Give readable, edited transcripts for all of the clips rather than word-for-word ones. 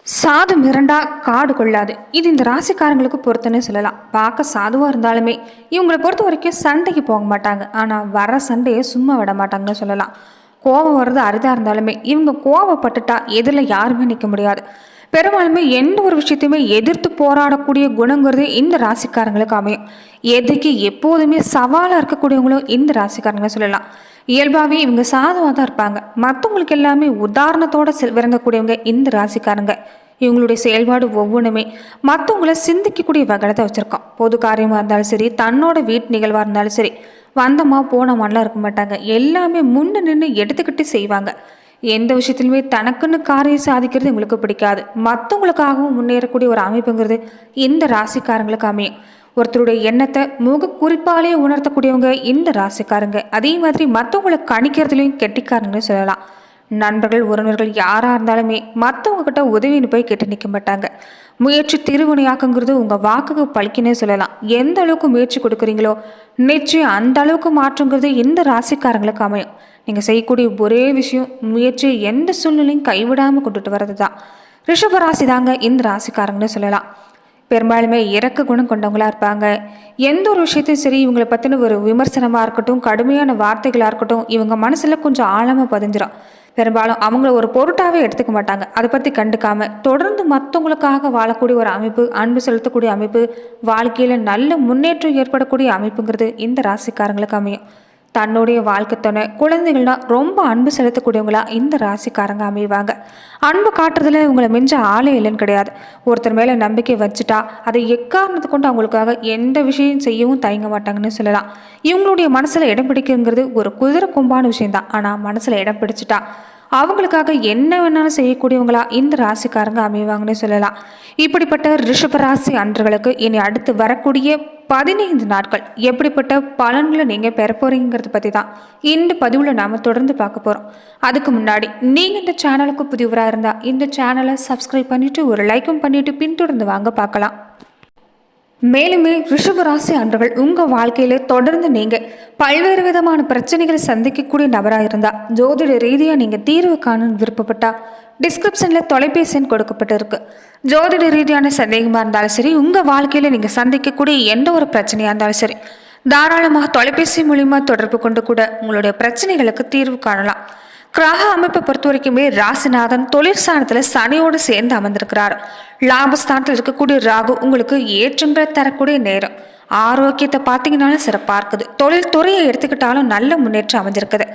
சாது மிரண்டா காடு கொள்ளாது. இது இந்த ராசிக்காரங்களுக்கு பொறுத்துன்னு சொல்லலாம். பார்க்க சாதுவாக இருந்தாலுமே இவங்களை பொறுத்த வரைக்கும் சண்டைக்கு போக மாட்டாங்க. ஆனால் வர சண்டையை சும்மா விட மாட்டாங்கன்னு சொல்லலாம். கோபம் வர்றது அரிதாக இருந்தாலுமே இவங்க கோபப்பட்டுட்டா எதில் யாருமே நிற்க முடியாது. பெரும்பாலுமே எந்த ஒரு விஷயத்தையுமே எதிர்த்து போராடக்கூடிய குணங்கிறது இந்த ராசிக்காரங்களுக்கு அமையும். எதுக்கு எப்போதுமே சவாலாக இருக்கக்கூடியவங்களும் இந்த ராசிக்காரங்களை சொல்லலாம். இயல்பாகவே இவங்க சாதுவாக தான் இருப்பாங்க. மற்றவங்களுக்கு எல்லாமே உதாரணத்தோடு விளங்கக்கூடியவங்க இந்த ராசிக்காரங்க. இவங்களுடைய செயல்பாடு ஒவ்வொன்றுமே மற்றவங்கள சிந்திக்கக்கூடிய வகையில் தான் வச்சுருக்கோம். பொது காரியமாக இருந்தாலும் சரி, தன்னோட வீட்டு நிகழ்வாக இருந்தாலும் சரி, வந்தமா போனமானலாம் இருக்க மாட்டாங்க. எல்லாமே முன்ன நின்று எடுத்துக்கிட்டு செய்வாங்க. எந்த விஷயத்துலையுமே தனக்குன்னு காரியம் சாதிக்கிறது இவங்களுக்கு பிடிக்காது. மற்றவங்களுக்காகவும் முன்னேறக்கூடிய ஒரு அமைப்புங்கிறது இந்த ராசிக்காரங்களுக்கு அமையும். ஒருத்தருடைய எண்ணத்தை முக குறிப்பாலே உணர்த்தக்கூடியவங்க இந்த ராசிக்காரங்க. அதே மாதிரி மற்றவங்களை கணிக்கிறதுலையும் கெட்டிக்காரங்கன்னு சொல்லலாம். நண்பர்கள் உறவினர்கள் யாராக இருந்தாலுமே மற்றவங்க கிட்ட உதவின்னு போய் கேட்டு நிற்க மாட்டாங்க. முயற்சி திருவினையாக்குங்கிறது உங்கள் வாக்குக்கு பழிக்கினே சொல்லலாம். எந்த அளவுக்கு முயற்சி கொடுக்குறீங்களோ நிச்சயம் அந்த அளவுக்கு மாற்றுங்கிறது இந்த ராசிக்காரங்களுக்கு அமையும். நீங்கள் செய்யக்கூடிய ஒரே விஷயம் முயற்சியை எந்த சூழ்நிலையும் கைவிடாமல் கொண்டுட்டு வர்றது தான். ரிஷபராசி தாங்க இந்த ராசிக்காரங்கன்னு சொல்லலாம். பெரும்பாலுமே இறக்க குணம் கொண்டவங்களா இருப்பாங்க. எந்த ஒரு விஷயத்தையும் சரி, இவங்களை பற்றின ஒரு விமர்சனமாக இருக்கட்டும், கடுமையான வார்த்தைகளாக இருக்கட்டும், இவங்க மனசில் கொஞ்சம் ஆழமாக பதிஞ்சிடும். பெரும்பாலும் அவங்கள ஒரு பொருட்டாகவே எடுத்துக்க மாட்டாங்க. அதை பற்றி கண்டுக்காம தொடர்ந்து மற்றவங்களுக்காக வாழக்கூடிய ஒரு அமைப்பு, அன்பு செலுத்தக்கூடிய அமைப்பு, வாழ்க்கையில் நல்ல முன்னேற்றம் ஏற்படக்கூடிய அமைப்புங்கிறது இந்த ராசிக்காரங்களுக்கு அமையும். தன்னுடைய வாழ்க்கை துணை குழந்தைகள்னா ரொம்ப அன்பு செலுத்தக்கூடியவங்களா இந்த ராசிக்காரங்க அமைவாங்க. அன்பு காட்டுறதுல இவங்களை மிஞ்ச ஆளே இல்லைன்னு கிடையாது. ஒருத்தர் மேலே நம்பிக்கை வச்சுட்டா அதை எக்காரணத்தை கொண்டு அவங்களுக்காக எந்த விஷயம் செய்யவும் தயங்க மாட்டாங்கன்னு சொல்லலாம். இவங்களுடைய மனசில் இடம் பிடிக்குங்கிறது ஒரு குதிரை கொம்பான விஷயம்தான். ஆனால் மனசில் இடம் பிடிச்சிட்டா அவங்களுக்காக என்ன வேணாலும் செய்யக்கூடியவங்களா இந்த ராசிக்காரங்க அமைவாங்கன்னு சொல்லலாம். இப்படிப்பட்ட ரிஷபராசி அன்றர்களுக்கு இனி அடுத்து வரக்கூடிய 15 நாட்கள் எப்படிப்பட்ட பலன்களை நீங்கள் பெற போறீங்கிறத பற்றி தான் இந்த பதிவில் நாம் தொடர்ந்து பார்க்க போகிறோம். அதுக்கு முன்னாடி நீங்கள் இந்த சேனலுக்கு புதியவராக இருந்தால் இந்த சேனலை சப்ஸ்கிரைப் பண்ணிவிட்டு ஒரு லைக்கும் பண்ணிவிட்டு பின்தொடர்ந்து வாங்க பார்க்கலாம். மேலுமே ரிஷபராசி அன்றர்கள் உங்கள் வாழ்க்கையில் தொடர்ந்து நீங்கள் பல்வேறு விதமான பிரச்சனைகளை சந்திக்கக்கூடிய நபராக இருந்தால், ஜோதிட ரீதியாக நீங்கள் தீர்வு காண விருப்பப்பட்டால் டிஸ்கிரிப்ஷனில் தொலைபேசி எண் கொடுக்கப்பட்டிருக்கு. ஜோதிட ரீதியான சந்தேகமாக இருந்தாலும் சரி, உங்கள் வாழ்க்கையில் நீங்கள் சந்திக்கக்கூடிய எந்த ஒரு பிரச்சனையாக இருந்தாலும் சரி, தாராளமாக தொலைபேசி மூலிமா தொடர்பு கொண்டு கூட உங்களுடைய பிரச்சனைகளுக்கு தீர்வு காணலாம். கிரக அமைப்பை பொறுத்த வரைக்குமே ராசிநாதன் தொழிற்சானத்தில் சனியோடு சேர்ந்து அமர்ந்திருக்கிறார். லாபஸ்தானத்தில் இருக்கக்கூடிய ராகு உங்களுக்கு ஏற்றங்களை தரக்கூடிய நேரம். ஆரோக்கியத்தை பார்த்தீங்கன்னாலும் சிறப்பாக இருக்குது. தொழில் துறையை எடுத்துக்கிட்டாலும் நல்ல முன்னேற்றம் அமைஞ்சிருக்குது.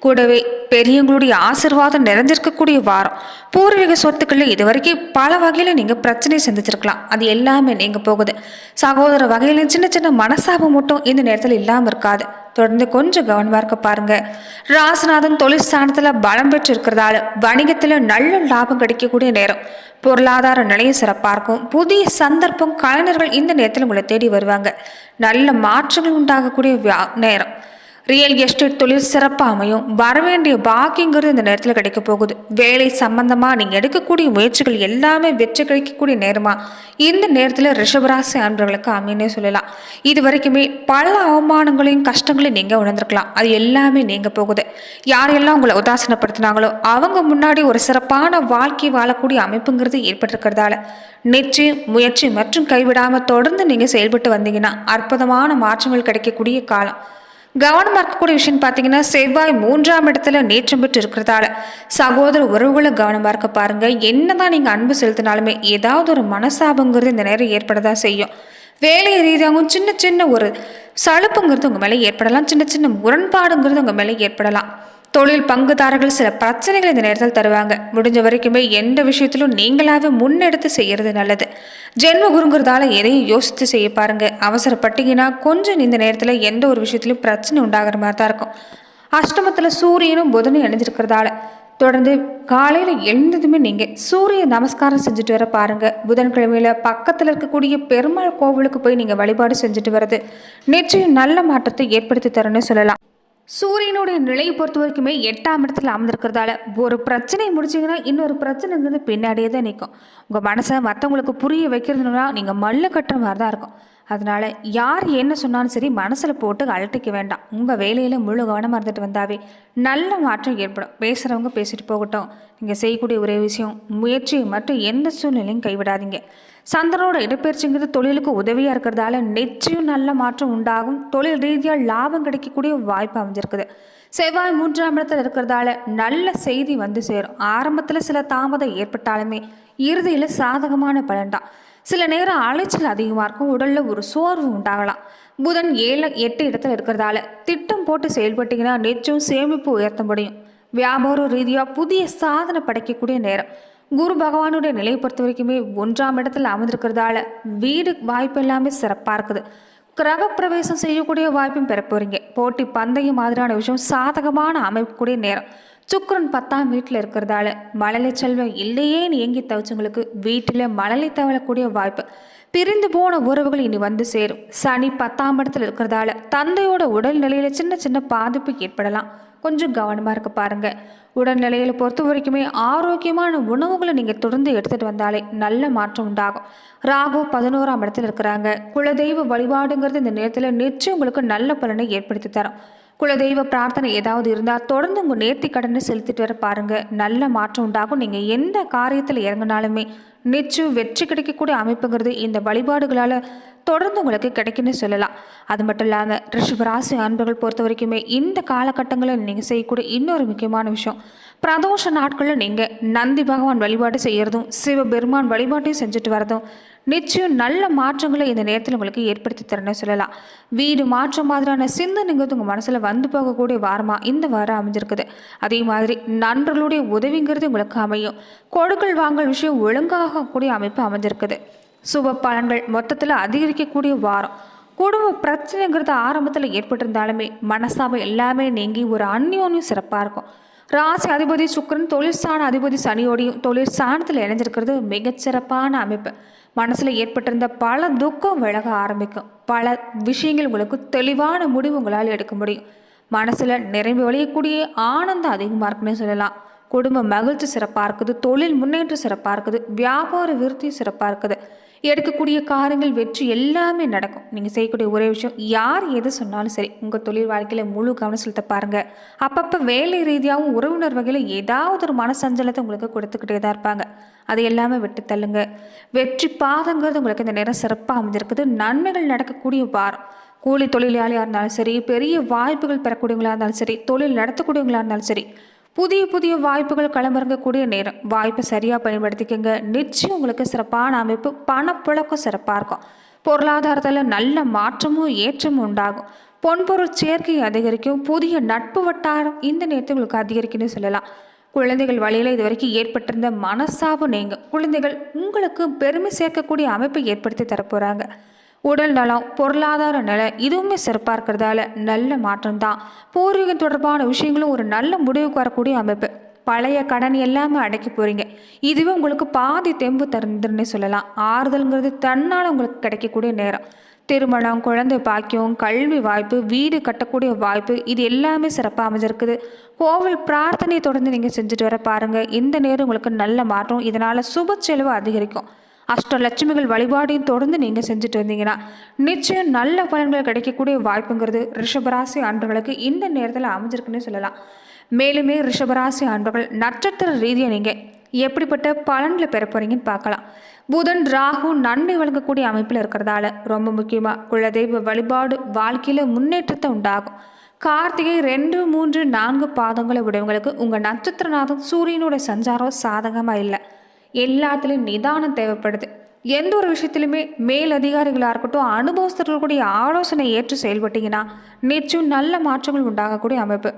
கூடவே பெரியவங்களுடைய ஆசீர்வாதம் நிறைஞ்சிருக்கக்கூடிய வாரம். பூர்வீக சொத்துக்களில் இது வரைக்கும் பல வகையில் நீங்கள் பிரச்சனை சந்திச்சிருக்கலாம். அது எல்லாமே நீங்கள் போகுது. சகோதர வகையிலும் சின்ன சின்ன மனசாபம் மட்டும் இந்த நேரத்தில் இல்லாமல் இருக்காது. தொடர்ந்து கொஞ்சம் கவனமாக இருக்க பாருங்க. ராசிநாதன் தொழிற்சானத்தில் பலம் பெற்று இருக்கிறதால வணிகத்தில் நல்ல லாபம் கிடைக்கக்கூடிய நேரம். பொருளாதார நிலையம் சிறப்பாக இருக்கும். புதிய சந்தர்ப்பம் கலைஞர்கள் இந்த நேரத்தில் உங்களை தேடி வருவாங்க. நல்ல மாற்றங்கள் உண்டாகக்கூடிய நேரம். ரியல் எஸ்டேட் தொழில் சிறப்பாக அமையும். வரவேண்டிய பாக்கியங்கிறது இந்த நேரத்தில் கிடைக்க போகுது. வேலை சம்பந்தமாக நீங்கள் எடுக்கக்கூடிய முயற்சிகள் எல்லாமே வெற்றி கிடைக்கக்கூடிய நேரமாக இந்த நேரத்தில் ரிஷபராசி அன்பர்களுக்கு அமைன்னே சொல்லலாம். இது வரைக்குமே பல அவமானங்களையும் கஷ்டங்களையும் நீங்கள் உணர்ந்திருக்கலாம். அது எல்லாமே நீங்கள் போகுது. யாரெல்லாம் உங்களை உதாசனப்படுத்தினாங்களோ அவங்க முன்னாடி ஒரு சிறப்பான வாழ்க்கை வாழக்கூடிய அமைப்புங்கிறது ஏற்பட்டிருக்கிறதால நிச்சயம் முயற்சி மற்றும் கைவிடாமல் தொடர்ந்து நீங்கள் செயல்பட்டு வந்தீங்கன்னா அற்புதமான மாற்றங்கள் கிடைக்கக்கூடிய காலம். கவனமாக இருக்கக்கூடிய விஷயம் பார்த்தீங்கன்னா, செவ்வாய் 3ஆம் இடத்துல நேற்றம் பெற்று இருக்கிறதால சகோதர உறவுகளை கவனமாக இருக்க பாருங்க. என்னதான் நீங்கள் அன்பு செலுத்தினாலுமே ஏதாவது ஒரு மனசாபங்கிறது இந்த நேரம் ஏற்படதான் செய்யும். வேலை ரீதியாகவும் சின்ன சின்ன ஒரு சலுப்புங்கிறது உங்கள் மேலே ஏற்படலாம். சின்ன சின்ன முரண்பாடுங்கிறது உங்கள் மேலே ஏற்படலாம். தொழில் பங்குதாரர்கள் சில பிரச்சனைகளை இந்த நேரத்தில் தருவாங்க. முடிஞ்ச வரைக்குமே எந்த விஷயத்திலும் நீங்களாவே முன்னெடுத்து செய்யறது நல்லது. ஜென்ம குருங்கிறதால எதையும் யோசித்து செய்ய பாருங்க. அவசரப்பட்டீங்கன்னா கொஞ்சம் இந்த நேரத்தில் எந்த ஒரு விஷயத்திலும் பிரச்சனை உண்டாகிற மாதிரி தான் இருக்கும். அஷ்டமத்தில் சூரியனும் புதனும் இணைஞ்சிருக்கிறதால தொடர்ந்து காலையில் எழுந்ததுமே நீங்கள் சூரிய நமஸ்காரம் செஞ்சுட்டு வர பாருங்க. புதன்கிழமையில பக்கத்தில் இருக்கக்கூடிய பெருமாள் கோவிலுக்கு போய் நீங்கள் வழிபாடு செஞ்சுட்டு வர்றது நிச்சயம் நல்ல மாற்றத்தை ஏற்படுத்தி தரணும்னு சொல்லலாம். சூரியனுடைய நிலையை பொறுத்த வரைக்குமே 8ஆம் இடத்துல அமர்ந்திருக்கிறதால ஒரு பிரச்சனை முடிச்சிங்கன்னா இன்னொரு பிரச்சனைங்கிறது பின்னாடியே தான் நிற்கும். உங்கள் மனசை மற்றவங்களுக்கு புரிய வைக்கிறதுனா நீங்கள் மல்லு கட்டுற மாதிரி தான் இருக்கும். அதனால் யார் என்ன சொன்னாலும் சரி மனசில் போட்டு அலட்டிக்க வேண்டாம். உங்கள் வேலையில் முழு கவனமாக இருந்துட்டு வந்தாவே நல்ல மாற்றம் ஏற்படும். பேசுகிறவங்க பேசிட்டு போகட்டும். நீங்கள் செய்யக்கூடிய ஒரே விஷயம் முயற்சி மற்றும் எந்த சூழ்நிலையும் கைவிடாதீங்க. சந்திரனோட இடப்பெயர்ச்சிங்கிறது தொழிலுக்கு உதவியாக இருக்கிறதால நிச்சயம் நல்ல மாற்றம் உண்டாகும். தொழில் ரீதியாக லாபம் கிடைக்கக்கூடிய வாய்ப்பு அமைஞ்சிருக்குது. செவ்வாய் 3ஆம் இடத்துல இருக்கிறதால நல்ல செய்தி வந்து சேரும். ஆரம்பத்தில் சில தாமதம் ஏற்பட்டாலுமே இறுதியில் சாதகமான பலன்தான். சில நேரம் அலைச்சல் அதிகமாக இருக்கும். உடலில் ஒரு சோர்வு உண்டாகலாம். புதன் 7, 8 இடத்துல இருக்கிறதால திட்டம் போட்டு செயல்பட்டீங்கன்னா நிச்சயம் சேமிப்பு உயர்த்த முடியும். வியாபார ரீதியாக புதிய சாதனை படைக்கக்கூடிய நேரம். குரு பகவானுடைய நிலையை பொறுத்த வரைக்குமே 1ஆம் இடத்துல அமர்ந்திருக்கிறதால வீடு வாய்ப்பு எல்லாமே சிறப்பாக இருக்குது. கிரக பிரவேசம் செய்யக்கூடிய வாய்ப்பும் பெற போறீங்க. போட்டி பந்தயம் மாதிரியான விஷயம் சாதகமான அமைக்கக்கூடிய நேரம். சுக்கிரன் 10ஆம் வீட்டில் இருக்கிறதால மழலை செல்வம் இல்லையேன்னு ஏங்கி தவிச்சவங்களுக்கு வீட்டில் மழலை தவழக்கூடிய வாய்ப்பு. பிரிந்து போன உறவுகள் இனி வந்து சேரும். சனி 10ஆம் இடத்துல இருக்கிறதால தந்தையோட உடல்நிலையில சின்ன சின்ன பாதிப்பு ஏற்படலாம். கொஞ்சம் கவனமாக இருக்க பாருங்க. உடல்நிலையில் பொறுத்த வரைக்குமே ஆரோக்கியமான உணவுகளை நீங்கள் தொடர்ந்து எடுத்துகிட்டு வந்தாலே நல்ல மாற்றம் உண்டாகும். ராகு 11ஆம் இடத்துல இருக்கிறாங்க. குலதெய்வ வழிபாடுங்கிறது இந்த நேரத்தில் நிச்சயம் உங்களுக்கு நல்ல பலனை ஏற்படுத்தி தரும். குலதெய்வ பிரார்த்தனை ஏதாவது இருந்தால் தொடர்ந்து உங்கள் நேர்த்தி கடனை செலுத்திட்டு வர பாருங்க. நல்ல மாற்றம் உண்டாகும். நீங்கள் எந்த காரியத்தில் இறங்கினாலுமே நிச்சயம் வெற்றி கிடைக்கக்கூடிய அமைப்புங்கிறது இந்த வழிபாடுகளால் தொடர்ந்து உங்களுக்கு கிடைக்குன்னு சொல்லலாம். அது மட்டும் இல்லாமல் ரிஷபராசி அன்பர்கள் பொறுத்த வரைக்குமே இந்த காலகட்டங்களில் நீங்கள் செய்யக்கூடிய இன்னொரு முக்கியமான விஷயம், பிரதோஷ நாட்களில் நீங்கள் நந்தி பகவான் வழிபாடு செய்கிறதும் சிவபெருமான் வழிபாட்டையும் செஞ்சுட்டு வரதும் நிச்சயம் நல்ல மாற்றங்களை இந்த நேரத்தில் உங்களுக்கு ஏற்படுத்தி தரணும்னு சொல்லலாம். வீடு மாற்றம் மாதிரியான சிந்தனைங்கிறது உங்கள் மனசில் வந்து போகக்கூடிய வாரமாக இந்த வாரம் அமைஞ்சிருக்குது. அதே மாதிரி நண்பர்களுடைய உதவிங்கிறது உங்களுக்கு அமையும். கொடுக்கல் வாங்கல் விஷயம் ஒழுங்காகக்கூடிய அமைப்பு அமைஞ்சிருக்குது. சுப பலன்கள் மொத்தத்தில் அதிகரிக்கக்கூடிய வாரம். குடும்ப பிரச்சனைங்கிறது ஆரம்பத்தில் ஏற்பட்டிருந்தாலுமே மனசாபம் எல்லாமே நீங்கி ஒரு அந்யோன்யம் சிறப்பாக இருக்கும். ராசி அதிபதி சுக்கிரன் தொழிற்சான அதிபதி சனியோடையும் தொழிற்சானத்தில் இணைஞ்சிருக்கிறது மிகச்சிறப்பான அமைப்பு. மனசில் ஏற்பட்டிருந்த பல துக்கம் விலக ஆரம்பிக்கும். பல விஷயங்கள் உங்களுக்கு தெளிவான முடிவு உங்களால் எடுக்க முடியும். மனசில் நிறைவு வழியக்கூடிய ஆனந்தம் அதிகமாக இருக்குன்னு சொல்லலாம். குடும்ப மகிழ்ச்சி சிறப்பாக இருக்குது. தொழில் முன்னேற்றம் சிறப்பாக இருக்குது. வியாபார விருத்தி சிறப்பாக இருக்குது. எடுக்கக்கூடிய காரியங்கள் வெற்றி எல்லாமே நடக்கும். நீங்கள் செய்யக்கூடிய ஒரே விஷயம், யார் எது சொன்னாலும் சரி உங்கள் தொழில் வாழ்க்கையில் முழு கவனம் செலுத்த பாருங்கள். அப்பப்போ வேலை ரீதியாகவும் உறவினர் வகையில் ஏதாவது ஒரு மனசஞ்சலத்தை உங்களுக்கு கொடுத்துக்கிட்டே தான் இருப்பாங்க. அதை எல்லாமே விட்டு தள்ளுங்க. வெற்றி பாதங்கிறது உங்களுக்கு இந்த நேரம் சிறப்பாக அமைஞ்சிருக்குது. நன்மைகள் நடக்கக்கூடிய வாரம். கூலி தொழிலாளியாக இருந்தாலும் சரி, பெரிய வாய்ப்புகள் பெறக்கூடியவங்களாக இருந்தாலும் சரி, தொழில் நடத்தக்கூடியவங்களாக இருந்தாலும் சரி, புதிய புதிய வாய்ப்புகள் களமிறங்கக்கூடிய நேரம். வாய்ப்பை சரியாக பயன்படுத்திக்கங்க. நிச்சயம் உங்களுக்கு சிறப்பான அமைப்பு. பணப்புழக்கம் சிறப்பாக இருக்கும். பொருளாதாரத்தில் நல்ல மாற்றமும் ஏற்றமும் உண்டாகும். பொன்பொருள் சேர்க்கை அதிகரிக்கும். புதிய நட்பு வட்டாரம் இந்த நேரத்தில் உங்களுக்கு அதிகரிக்குன்னு சொல்லலாம். குழந்தைகள் வழியில் இது வரைக்கும் ஏற்பட்டிருந்த மனசாபம் நீங்கள் குழந்தைகள் உங்களுக்கு பெருமை சேர்க்கக்கூடிய அமைப்பை ஏற்படுத்தி தரப்போகிறாங்க. உடல் நலம், பொருளாதார நிலை இதுவுமே சிறப்பாக இருக்கிறதால நல்ல மாற்றம் தான். பூர்வீகம் தொடர்பான விஷயங்களும் ஒரு நல்ல முடிவுக்கு வரக்கூடிய அமைப்பு. பழைய கடன் எல்லாமே அடைக்க போகிறீங்க. இதுவே உங்களுக்கு பாதி தெம்பு தருந்துன்னு சொல்லலாம். ஆறுதல்ங்கிறது தன்னால் உங்களுக்கு கிடைக்கக்கூடிய நேரம். திருமணம், குழந்தை பாக்கியம், கல்வி வாய்ப்பு, வீடு கட்டக்கூடிய வாய்ப்பு இது எல்லாமே சிறப்பாக அமைஞ்சிருக்குது. கோவில் பிரார்த்தனையை தொடர்ந்து நீங்கள் செஞ்சுட்டு வர பாருங்கள். இந்த நேரம் உங்களுக்கு நல்ல மாற்றம். இதனால் சுப செலவு அதிகரிக்கும். அஷ்டலட்சுமிகள் வழிபாடையும் தொடர்ந்து நீங்கள் செஞ்சுட்டு வந்தீங்கன்னா நிச்சயம் நல்ல பலன்கள் கிடைக்கக்கூடிய வாய்ப்புங்கிறது ரிஷபராசி அன்பர்களுக்கு இந்த நேரத்தில் அமைஞ்சிருக்குன்னு சொல்லலாம். மேலுமே ரிஷபராசி அன்பர்கள் நட்சத்திர ரீதியாக நீங்கள் எப்படிப்பட்ட பலன்களை பெற போகிறீங்கன்னு பார்க்கலாம். புதன் ராகு நன்மை வழங்கக்கூடிய அமைப்பில் இருக்கிறதால ரொம்ப முக்கியமாக குலதெய்வ வழிபாடு வாழ்க்கையில் முன்னேற்றத்தை உண்டாகும். கார்த்திகை 2, 3, 4 பாதங்களை உடையவங்களுக்கு உங்கள் நட்சத்திரநாதம் சூரியனோட சஞ்சாரம் சாதகமாக இல்லை. எல்லாத்துலேயும் நிதானம் தேவைப்படுது. எந்த ஒரு விஷயத்துலையுமே மேல் அதிகாரிகளாக இருக்கட்டும், அனுபவஸ்தர்களுடைய ஆலோசனை ஏற்று செயல்பட்டீங்கன்னா நிச்சயம் நல்ல மாற்றங்கள் உண்டாகக்கூடிய அமைப்பு.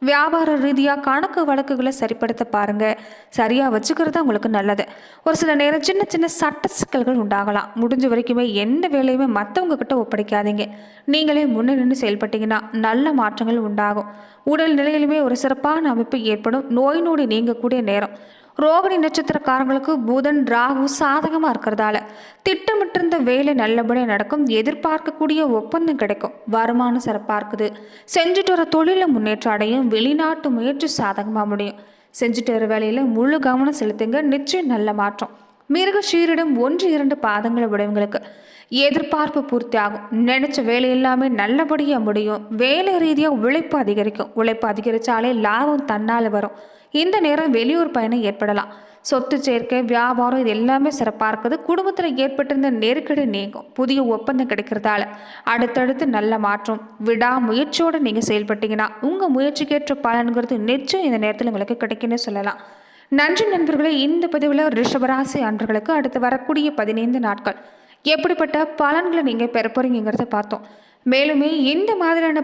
வியாபார ரீதியாக கணக்கு வழக்குகளை சரிப்படுத்த பாருங்கள். சரியாக வச்சுக்கிறது உங்களுக்கு நல்லது. ஒரு சில நேரம் சின்ன சின்ன சட்ட சிக்கல்கள் உண்டாகலாம். முடிஞ்ச வரைக்குமே எந்த வேலையுமே மற்றவங்க கிட்ட ஒப்படைக்காதீங்க. நீங்களே முன்னே நின்று செயல்பட்டீங்கன்னா நல்ல மாற்றங்கள் உண்டாகும். உடல் நிலையிலுமே ஒரு சிறப்பான அமைப்பு ஏற்படும். நோய் நொடி நீங்கக்கூடிய நேரம். ரோகிணி நட்சத்திரக்காரங்களுக்கு புதன் ராகு சாதகமாக இருக்கிறதால திட்டமிட்டிருந்த வேலை நல்லபடியாக நடக்கும். எதிர்பார்க்கக்கூடிய ஒப்பந்தம் கிடைக்கும். வருமானம் சிறப்பாக இருக்குது. செஞ்சுட்டு வர தொழிலில் முன்னேற்றம் அடையும். வெளிநாட்டு முயற்சி சாதகமாக முடியும். செஞ்சுட்டு வர வேலையில் முழு கவனம் செலுத்துங்க. நிச்சயம் நல்ல மாற்றம். மிருக ஷீரிடம் 1, 2 பாதங்களை உடையவங்களுக்கு எதிர்பார்ப்பு பூர்த்தி ஆகும். நினைச்ச வேலை எல்லாமே நல்லபடியாக முடியும். வேலை ரீதியாக உழைப்பு அதிகரிக்கும். உழைப்பு அதிகரித்தாலே லாபம் தன்னால் வரும். இந்த நேரம் வெளியூர் பயணம் ஏற்படலாம். சொத்து சேர்க்கை, வியாபாரம் இது எல்லாமே சிறப்பாக இருக்குது. குடும்பத்தில் ஏற்பட்டிருந்த நெருக்கடி நீங்கும். புதிய ஒப்பந்தம் கிடைக்கிறதால அடுத்தடுத்து நல்ல மாற்றம். விடாமுயற்சியோடு நீங்கள் செயல்பட்டீங்கன்னா உங்கள் முயற்சிக்கேற்ற பலன்கிறது நிச்சயம் இந்த நேரத்தில் உங்களுக்கு கிடைக்குன்னு சொல்லலாம். நன்றி நண்பர்களே. இந்த பதிவில் ரிஷபராசி அன்பர்களுக்கு அடுத்து வரக்கூடிய 15 நாட்கள் எப்படிப்பட்ட பலன்களை நீங்கள் பெற போறீங்கிறத பார்த்தோம். மேலுமே இந்த மாதிரியான